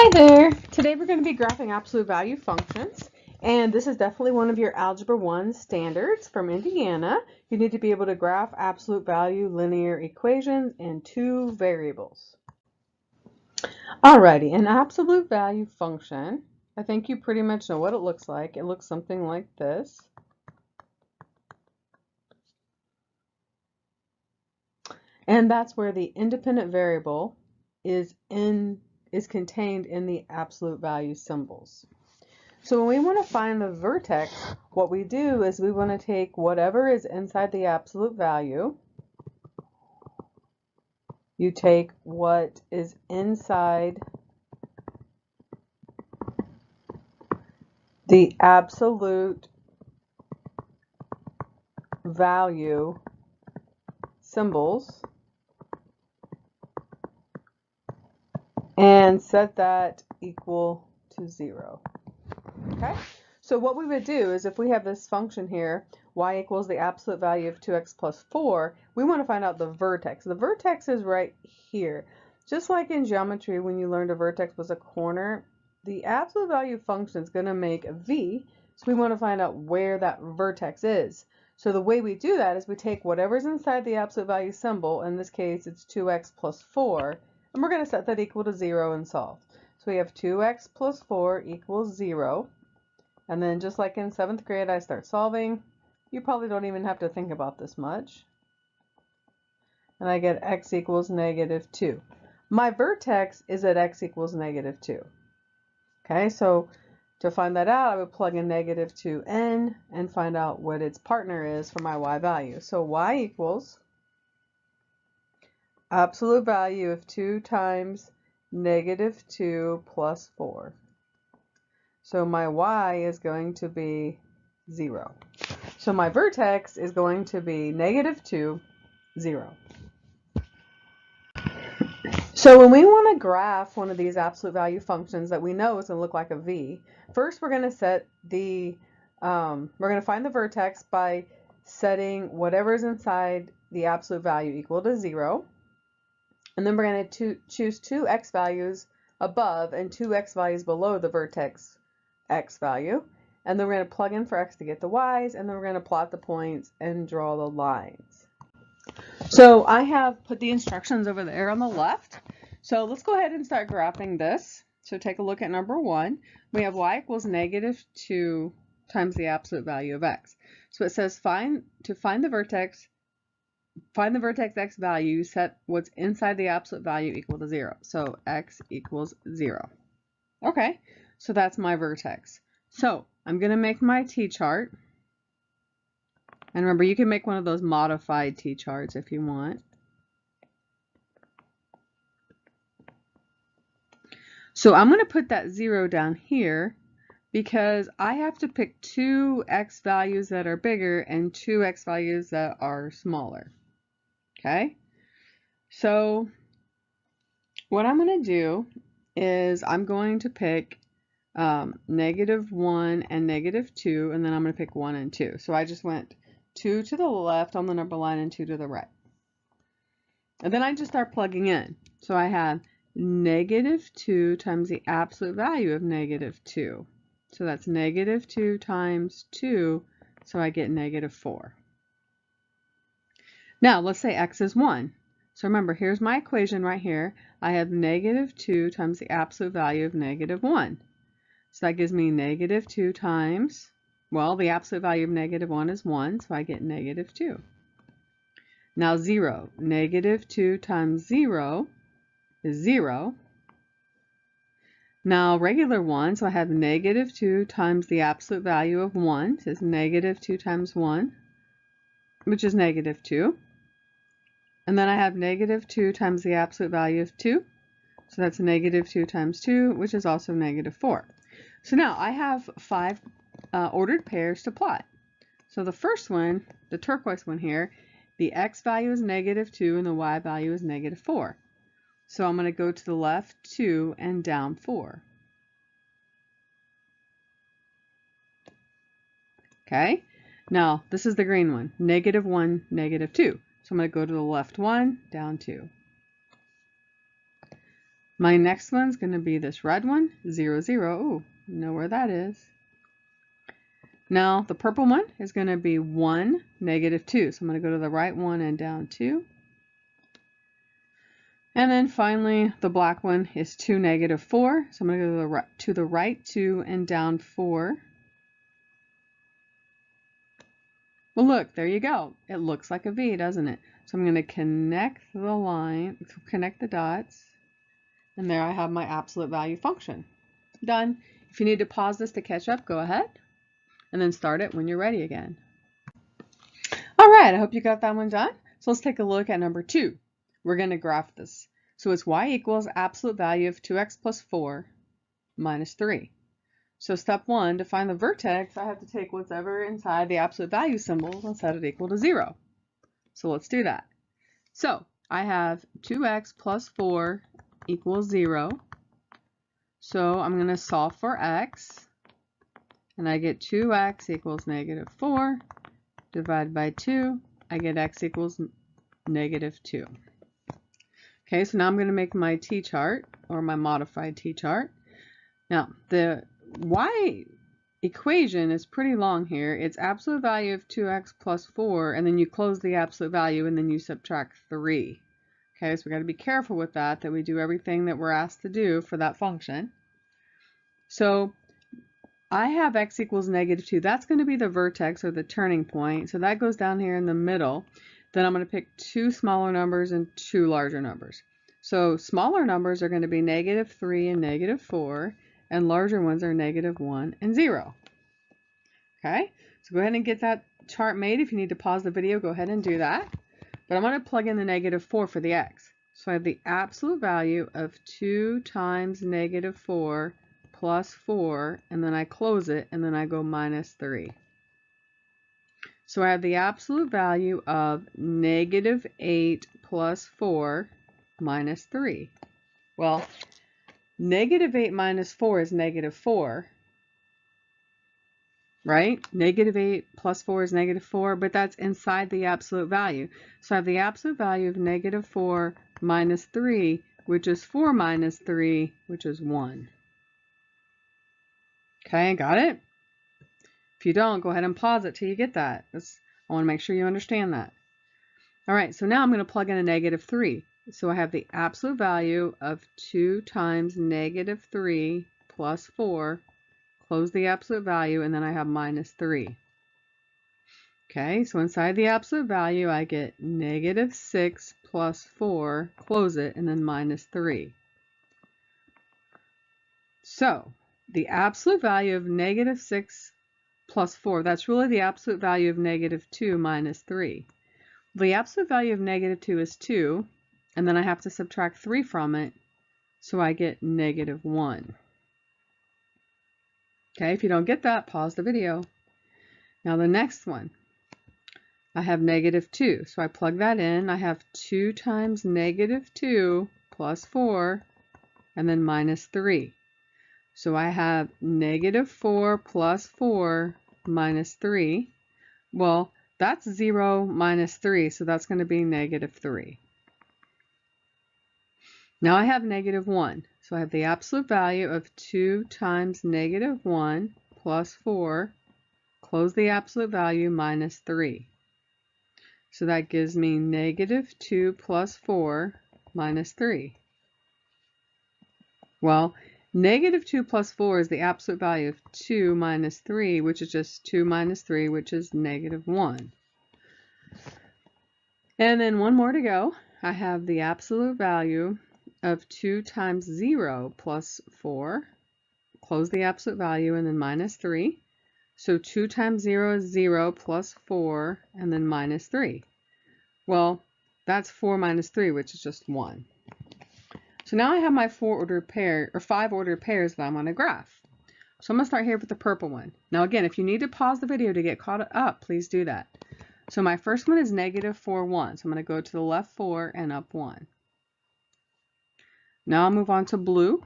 Hi there! Today we're going to be graphing absolute value functions, and this is definitely one of your Algebra 1 standards from Indiana. You need to be able to graph absolute value linear equations in two variables. Alrighty, an absolute value function, I think you pretty much know what it looks like. It looks something like this. And that's where the independent variable is contained in the absolute value symbols. So when we want to find the vertex, what we do is we want to take whatever is inside the absolute value. You take what is inside the absolute value symbols and set that equal to 0. Okay? So what we would do is if we have this function here, y equals the absolute value of 2x plus 4, we want to find out the vertex. The vertex is right here. Just like in geometry when you learned a vertex was a corner, the absolute value function is going to make a v, so we want to find out where that vertex is. So the way we do that is we take whatever's inside the absolute value symbol, in this case it's 2x plus 4, and we're going to set that equal to 0 and solve. So we have 2x plus 4 equals 0. And then just like in 7th grade, I start solving. You probably don't even have to think about this much. And I get x equals -2. My vertex is at x equals -2. Okay, so to find that out, I would plug in -2n and find out what its partner is for my y value. So y equals absolute value of 2 times -2 plus 4. So my y is going to be 0. So my vertex is going to be -2, 0. So when we want to graph one of these absolute value functions that we know is going to look like a v, first we're going to set the, we're going to find the vertex by setting whatever's inside the absolute value equal to 0. And then we're going to choose two x values above and two x values below the vertex x value, and then we're going to plug in for x to get the y's, and then we're going to plot the points and draw the lines. So I have put the instructions over there on the left. So let's go ahead and start graphing this. So take a look at number 1. We have y equals -2 times the absolute value of x. So it says to find the vertex x value, set what's inside the absolute value equal to 0. So x equals 0. Okay, so that's my vertex. So I'm going to make my t-chart. And remember, you can make one of those modified t-charts if you want. So I'm going to put that 0 down here because I have to pick two x values that are bigger and two x values that are smaller. Okay? So what I'm going to do is I'm going to pick -1 and -2, and then I'm going to pick 1 and 2. So I just went 2 to the left on the number line and 2 to the right. And then I just start plugging in. So I have -2 times the absolute value of -2. So that's -2 times 2, so I get -4. Now let's say x is 1. So remember, here's my equation right here. I have -2 times the absolute value of -1. So that gives me -2 times, well, the absolute value of -1 is 1, so I get -2. Now 0. -2 times 0 is 0. Now regular 1, so I have -2 times the absolute value of 1. So it's -2 times 1, which is -2. And then I have -2 times the absolute value of 2. So that's -2 times 2, which is also -4. So now I have 5 ordered pairs to plot. So the first one, the turquoise one here, the x value is -2 and the y value is -4. So I'm going to go to the left 2 and down 4. Okay, now this is the green one, -1, -2. So I'm going to go to the left 1, down 2. My next one's going to be this red one, 0, 0. Ooh, you know where that is. Now the purple one is going to be 1, negative 2. So I'm going to go to the right one and down 2. And then finally, the black one is 2, negative 4. So I'm going to go to the right 2 and down 4. Well, look, there you go. It looks like a V, doesn't it? So I'm going to connect the dots, and there I have my absolute value function. Done. If you need to pause this to catch up, go ahead, and then start it when you're ready again. All right, I hope you got that one done. So let's take a look at number 2. We're going to graph this. So it's y equals absolute value of 2x plus 4 minus 3. So step 1, to find the vertex, I have to take whatever inside the absolute value symbol and set it equal to 0. So let's do that. So I have 2x plus 4 equals 0. So I'm going to solve for x, and I get 2x equals negative 4 divided by 2. I get x equals negative 2. Okay, so now I'm going to make my t-chart, or my modified t-chart. Now, the y equation is pretty long here. It's absolute value of 2x plus 4, and then you close the absolute value, and then you subtract 3. Okay, so we got to be careful with that we do everything that we're asked to do for that function. So I have x equals negative 2. That's going to be the vertex, or the turning point. So that goes down here in the middle. Then I'm going to pick 2 smaller numbers and 2 larger numbers. So smaller numbers are going to be negative 3 and negative 4, and larger ones are negative 1 and 0. Okay, so go ahead and get that chart made. If you need to pause the video, go ahead and do that. But I'm going to plug in the negative 4 for the x. So I have the absolute value of 2 times negative 4 plus 4, and then I close it, and then I go minus 3. So I have the absolute value of negative 8 plus 4 minus 3. Well, negative 8 minus 4 is negative 4, right? Negative 8 plus 4 is negative 4, but that's inside the absolute value. So I have the absolute value of negative 4 minus 3, which is 4 minus 3, which is 1. Okay, got it? If you don't, go ahead and pause it till you get that. I want to make sure you understand that. All right, so now I'm going to plug in a negative 3. So I have the absolute value of 2 times negative 3 plus 4, close the absolute value, and then I have minus 3. Okay, so inside the absolute value, I get negative 6 plus 4, close it, and then minus 3. So the absolute value of negative 6 plus 4, that's really the absolute value of negative 2 minus 3. The absolute value of negative 2 is 2, and then I have to subtract 3 from it, so I get negative 1. Okay, if you don't get that, pause the video. Now the next one, I have negative 2, so I plug that in. I have 2 times negative 2 plus 4, and then minus 3. So I have negative 4 plus 4 minus 3. Well, that's 0 minus 3, so that's going to be negative 3. Now I have negative 1, so I have the absolute value of 2 times negative 1 plus 4, close the absolute value, minus 3. So that gives me negative 2 plus 4 minus 3. Well, negative 2 plus 4 is the absolute value of 2 minus 3, which is just 2 minus 3, which is negative 1. And then one more to go. I have the absolute value of 2 times 0 plus 4, close the absolute value, and then minus 3. So 2 times 0 is 0 plus 4, and then minus 3. Well, that's 4 minus 3, which is just 1. So now I have my 5 ordered pairs that I'm going to graph. So I'm going to start here with the purple one. Now again, if you need to pause the video to get caught up, please do that. So my first one is negative 4, 1. So I'm going to go to the left 4 and up 1. Now I'll move on to blue.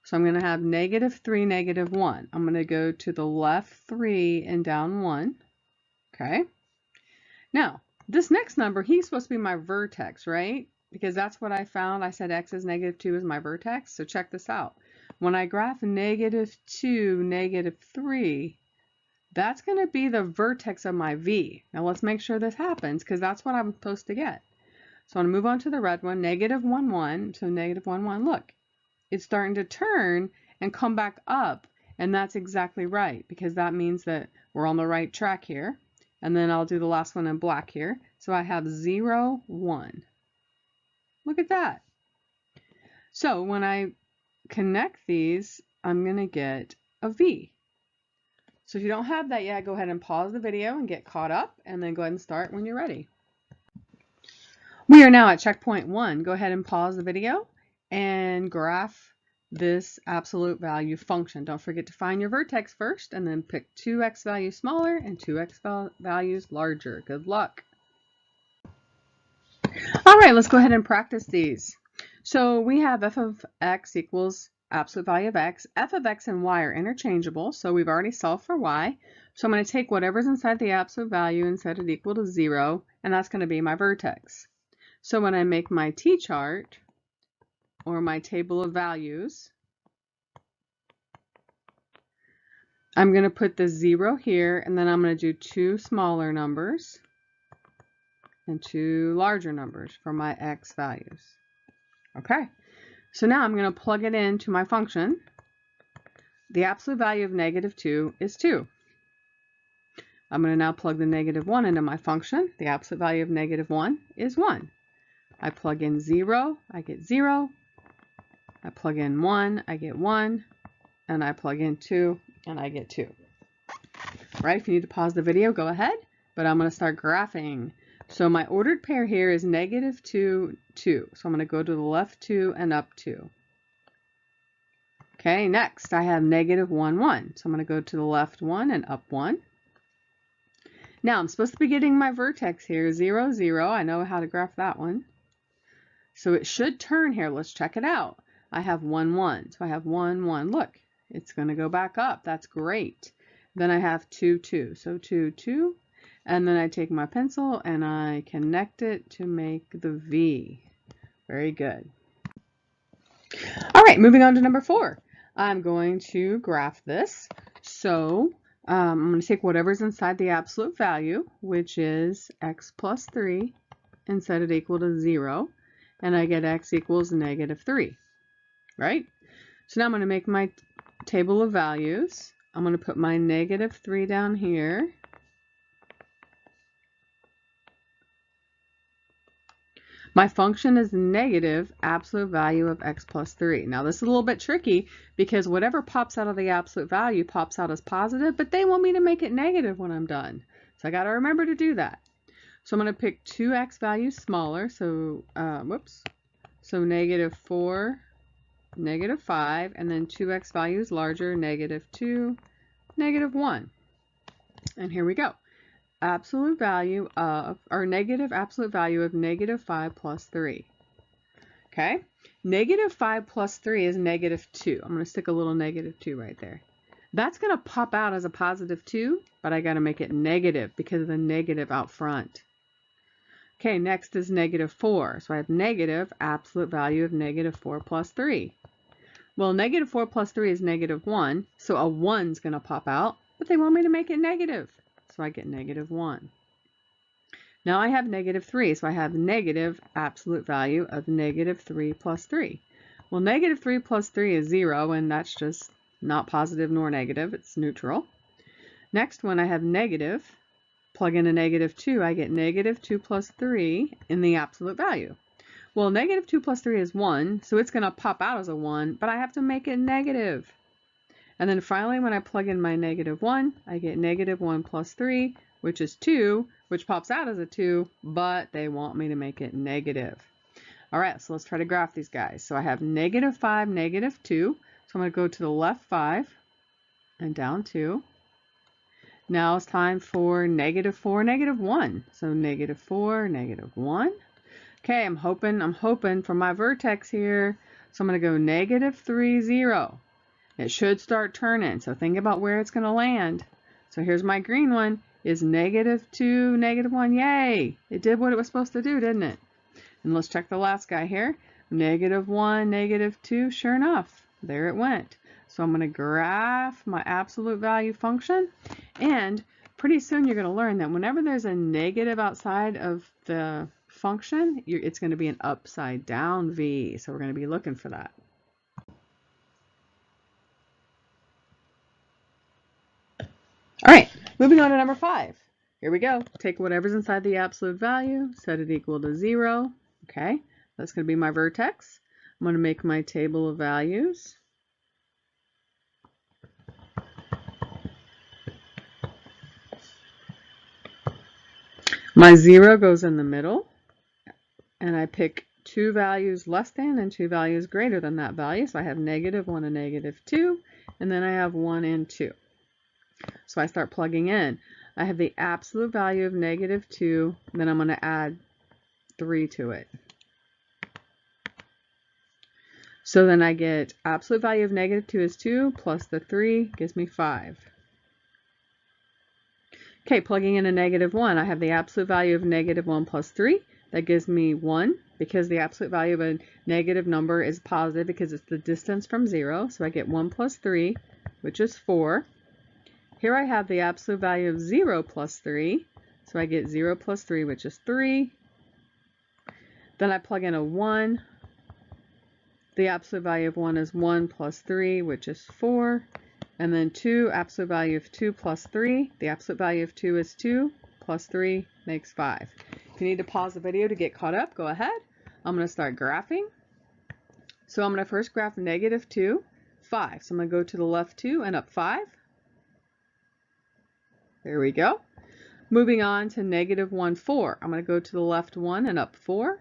So I'm going to have negative 3, negative 1. I'm going to go to the left 3 and down 1. Okay. Now, this next number, he's supposed to be my vertex, right? because that's what I found. I said x is -2 is my vertex. So check this out. When I graph -2, -3, that's going to be the vertex of my V. Now let's make sure this happens because that's what I'm supposed to get. So I'm going to move on to the red one, -1, 1. So -1, 1, look, it's starting to turn and come back up. And that's exactly right because that means that we're on the right track here. And then I'll do the last one in black here. So I have 0, 1. Look at that. So when I connect these, I'm going to get a V. So if you don't have that yet, go ahead and pause the video and get caught up, and then go ahead and start when you're ready. We are now at checkpoint 1. Go ahead and pause the video and graph this absolute value function. Don't forget to find your vertex first, and then pick 2x values smaller and 2x values larger. Good luck. All right, let's go ahead and practice these. So we have f of x equals absolute value of x. F of x and y are interchangeable, so we've already solved for y. So I'm going to take whatever's inside the absolute value and set it equal to 0, and that's going to be my vertex. So when I make my t-chart, or my table of values, I'm going to put the 0 here, and then I'm going to do 2 smaller numbers and 2 larger numbers for my x values. Okay, so now I'm going to plug it into my function. The absolute value of -2 is 2. I'm going to now plug the -1 into my function. The absolute value of -1 is 1. I plug in 0, I get 0. I plug in 1, I get 1. And I plug in 2, and I get 2. All right, if you need to pause the video, go ahead. But I'm going to start graphing. So my ordered pair here is -2, 2. So I'm going to go to the left 2 and up 2. Okay, next I have -1, 1. So I'm going to go to the left 1 and up 1. Now I'm supposed to be getting my vertex here, 0, 0. I know how to graph that one. So it should turn here. Let's check it out. I have 1, 1. So I have 1, 1. Look, it's going to go back up. That's great. Then I have 2, 2. So 2, 2. And then I take my pencil and I connect it to make the V. Very good. All right, moving on to number 4. I'm going to graph this. So I'm going to take whatever's inside the absolute value, which is x plus 3, and set it equal to 0. And I get x equals -3, right? So now I'm going to make my table of values. I'm going to put my -3 down here. My function is negative absolute value of x plus 3. Now this is a little bit tricky because whatever pops out of the absolute value pops out as positive, but they want me to make it negative when I'm done. So I got to remember to do that. So I'm going to pick 2x values smaller. So, So -4, -5, and then 2x values larger, -2, -1. And here we go. Absolute value of, or negative absolute value of -5 plus 3. Okay, -5 plus 3 is -2. I'm going to stick a little -2 right there. That's going to pop out as a +2, but I got to make it negative because of the negative out front. Okay, next is -4. So I have negative absolute value of -4 plus 3. Well, -4 plus 3 is -1, so a 1's going to pop out, but they want me to make it negative. So I get -1. Now I have -3, so I have negative absolute value of -3 plus 3. Well, -3 plus 3 is 0, and that's just not positive nor negative. It's neutral. Next, when I have negative, plug in a -2, I get -2 plus 3 in the absolute value. Well, -2 plus 3 is 1, so it's going to pop out as a 1, but I have to make it negative. And then finally, when I plug in my -1, I get -1 plus 3, which is 2, which pops out as a 2, but they want me to make it negative. All right, so let's try to graph these guys. So I have -5, -2. So I'm going to go to the left 5 and down 2. Now it's time for -4, -1. So -4, -1. Okay, I'm hoping for my vertex here. So I'm going to go -3, 0. It should start turning, so think about where it's going to land. So here's my green one, is -2, -1. Yay! It did what it was supposed to do, didn't it? And let's check the last guy here. -1, -2, sure enough, there it went. So I'm going to graph my absolute value function, and pretty soon you're going to learn that whenever there's a negative outside of the function, it's going to be an upside down V. So we're going to be looking for that. All right, moving on to number 5. Here we go. Take whatever's inside the absolute value, set it equal to 0. Okay, that's going to be my vertex. I'm going to make my table of values. My 0 goes in the middle, and I pick 2 values less than and 2 values greater than that value. So I have -1 and -2, and then I have 1 and 2. So I start plugging in. I have the absolute value of -2, then I'm going to add 3 to it. So then I get absolute value of -2 is 2 plus the 3 gives me 5. Okay, plugging in a -1, I have the absolute value of -1 plus 3. That gives me 1, because the absolute value of a negative number is positive because it's the distance from 0. So I get 1 plus 3, which is 4. Here I have the absolute value of 0 plus 3. So I get 0 plus 3, which is 3. Then I plug in a 1. The absolute value of 1 is 1 plus 3, which is 4. And then 2, absolute value of 2 plus 3. The absolute value of 2 is 2 plus 3 makes 5. If you need to pause the video to get caught up, go ahead. I'm going to start graphing. So I'm going to first graph -2, 5. So I'm going to go to the left 2 and up 5. There we go. Moving on to -1, 4. I'm going to go to the left 1 and up 4.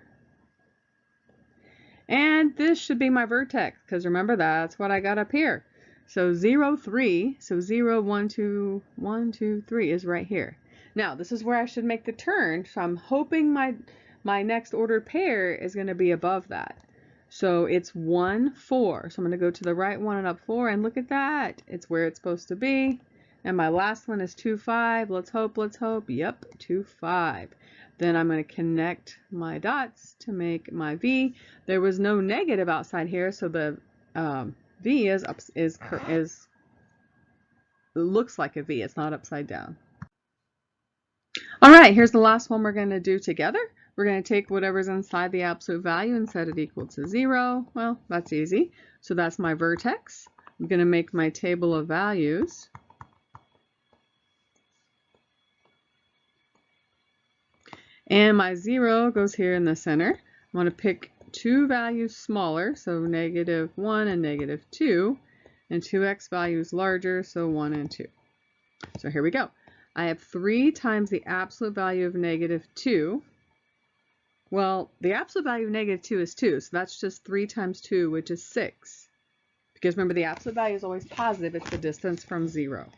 And this should be my vertex, because remember, that's what I got up here. So 0, 3, so 0, 1, 2, 1, 2, 3 is right here. Now, this is where I should make the turn, so I'm hoping my next ordered pair is going to be above that. So it's 1, 4. So I'm going to go to the right 1 and up 4, and look at that. It's where it's supposed to be. And my last one is 2, 5. Let's hope, let's hope. Yep, 2, 5. Then I'm going to connect my dots to make my V. There was no negative outside here, so the V looks like a V. It's not upside down. All right, here's the last one we're going to do together. We're going to take whatever's inside the absolute value and set it equal to 0. Well, that's easy. So that's my vertex. I'm going to make my table of values. And my 0 goes here in the center. I'm going to pick 2 values smaller, so -1 and -2, and 2x values larger, so 1 and 2. So here we go. I have 3 times the absolute value of -2. Well, the absolute value of -2 is 2, so that's just 3 times 2, which is 6. Because remember, the absolute value is always positive. It's the distance from 0.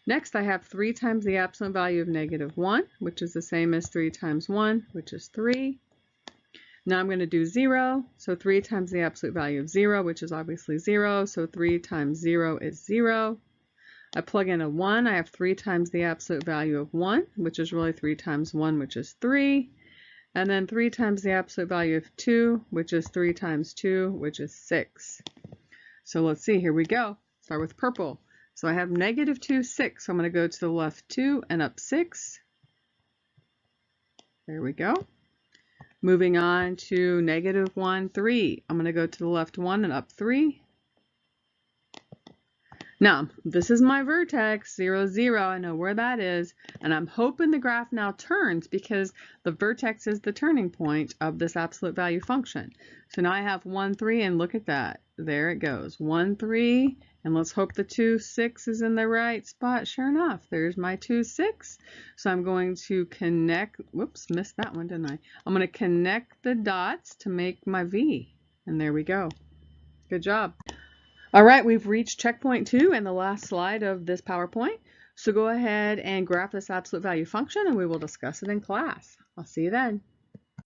Next, I have 3 times the absolute value of -1, which is the same as 3 times 1, which is 3. Now I'm going to do 0, so 3 times the absolute value of 0, which is obviously 0, so 3 times 0 is 0. I plug in a 1, I have 3 times the absolute value of 1, which is really 3 times 1, which is 3. And then 3 times the absolute value of 2, which is 3 times 2, which is 6. So let's see, here we go. Start with purple. So I have -2, 6. So I'm going to go to the left 2 and up 6. There we go. Moving on to -1, 3. I'm going to go to the left 1 and up 3. Now, this is my vertex, 0, 0. I know where that is. And I'm hoping the graph now turns, because the vertex is the turning point of this absolute value function. So now I have 1, 3, and look at that. There it goes. 1, 3. And let's hope the 2, 6 is in the right spot. Sure enough, there's my 2, 6. So I'm going to connect, whoops, missed that one, didn't I? I'm going to connect the dots to make my V. And there we go. Good job. All right, we've reached checkpoint 2 and the last slide of this PowerPoint. So go ahead and graph this absolute value function, and we will discuss it in class. I'll see you then.